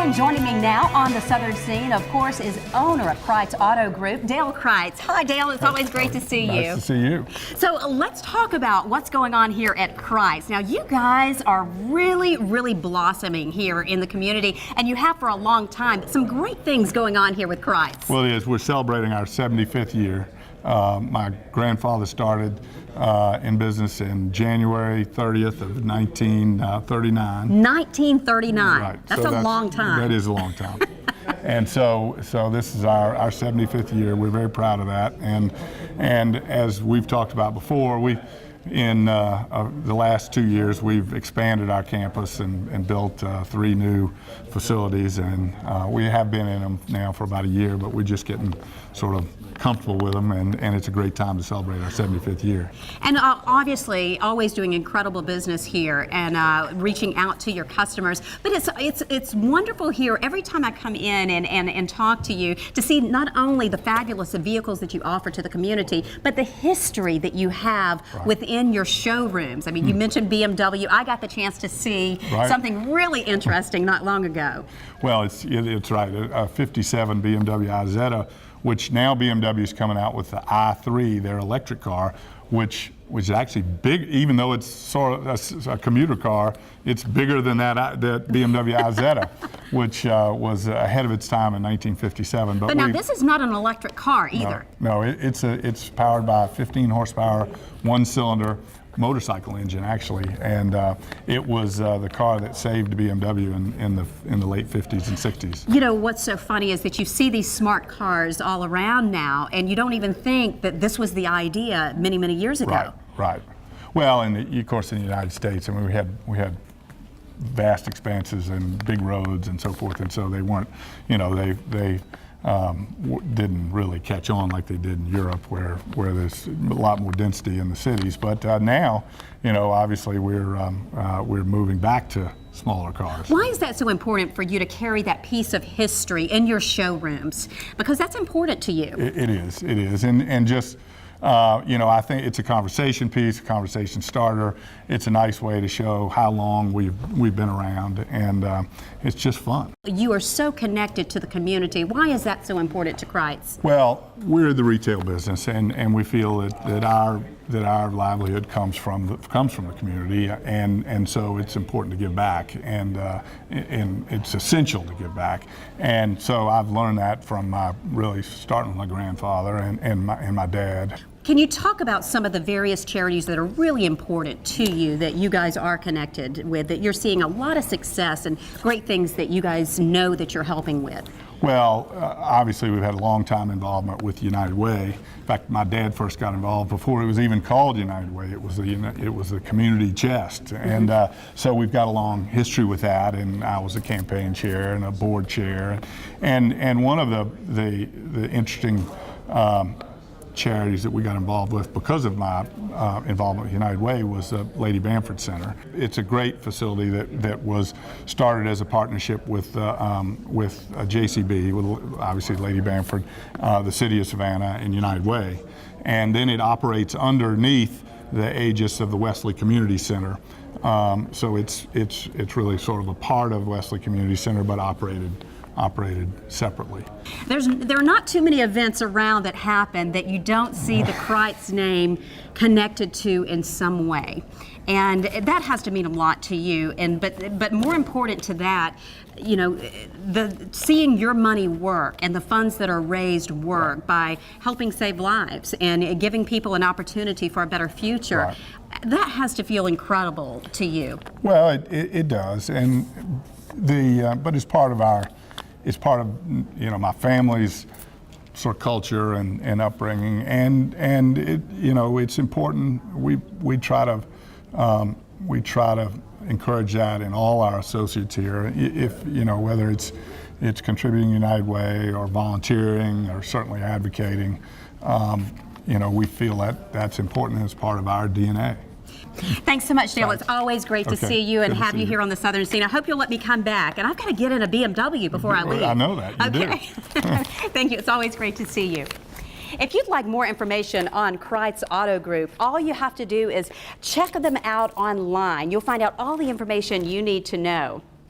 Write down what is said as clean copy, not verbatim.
And joining me now on the Southern Scene, of course, is owner of Critz Auto Group, Dale Critz. Hi, Dale. It's always great to see you. Nice to see you. So let's talk about what's going on here at Critz. Now, you guys are really blossoming here in the community, and you have for a long time. Some great things going on here with Critz. Well, it is. We're celebrating our 75th year. My grandfather started in business in January 30th of 1939. 1939. Right. That's a long time. That is a long time. And so this is our 75th year. We're very proud of that. And as we've talked about before, in the last 2 years, we've expanded our campus and built 3 new facilities, and we have been in them now for about a year, but we're just getting sort of comfortable with them, and it's a great time to celebrate our 75th year. And obviously, always doing incredible business here and reaching out to your customers. But it's wonderful here every time I come in and talk to you to see not only the fabulous vehicles that you offer to the community, but the history that you have within your showrooms. I mean, you mentioned BMW. I got the chance to see something really interesting not long ago. Well, it's right. A 57 BMW Isetta, which now BMW is coming out with the i3, their electric car, which was actually big, even though it's sort of a commuter car, it's bigger than that BMW Isetta, which was ahead of its time in 1957. But now this is not an electric car either. No, it's powered by a 15 horsepower, 1-cylinder motorcycle engine, actually, and it was the car that saved BMW in the late 50s and 60s. You know what's so funny is that you see these smart cars all around now, and you don't even think that this was the idea many years ago. Right. Well, and of course in the United States, I mean, we had vast expanses and big roads and so forth, and so they weren't, you know, they didn't really catch on like they did in Europe, where there's a lot more density in the cities. But now, you know, obviously we're moving back to smaller cars. Why is that so important for you to carry that piece of history in your showrooms? Because that's important to you. It is, and just. You know, I think it's a conversation piece, a conversation starter. It's a nice way to show how long we've been around, and it's just fun. You are so connected to the community. Why is that so important to Critz? Well, we're the retail business, and we feel that our livelihood comes from the community, and so it's important to give back, and it's essential to give back. And so I've learned that from really starting with my grandfather and my dad. Can you talk about some of the various charities that are really important to you that you guys are connected with, that you're seeing a lot of success and great things that you guys know that you're helping with? Well, obviously we've had a long time involvement with United Way. In fact, my dad first got involved before it was even called United Way. It was the community chest, and so we've got a long history with that. And I was a campaign chair and a board chair, and one of the interesting charities that we got involved with because of my involvement with United Way was the Lady Bamford Center. It's a great facility that was started as a partnership with JCB, with obviously Lady Bamford, the City of Savannah, and United Way, and then it operates underneath the aegis of the Wesley Community Center. So it's really sort of a part of Wesley Community Center, but operated separately. There are not too many events around that happen that you don't see the Critz name connected to in some way, and that has to mean a lot to you. But more important to that, you know, seeing your money work and the funds that are raised work by helping save lives and giving people an opportunity for a better future. That has to feel incredible to you. Well, it does, and but it's part of you know, my family's sort of culture and upbringing, and it, you know, it's important. We try to encourage that in all our associates here. If you know, whether it's contributing United Way or volunteering or certainly advocating, you know, we feel that's important as part of our DNA. Thanks so much, Dale. It's always great to see you and have you here on the Southern Scene. I hope you'll let me come back. And I've got to get in a BMW before I leave. I know that. You do. Thank you. It's always great to see you. If you'd like more information on Critz Auto Group, all you have to do is check them out online. You'll find out all the information you need to know.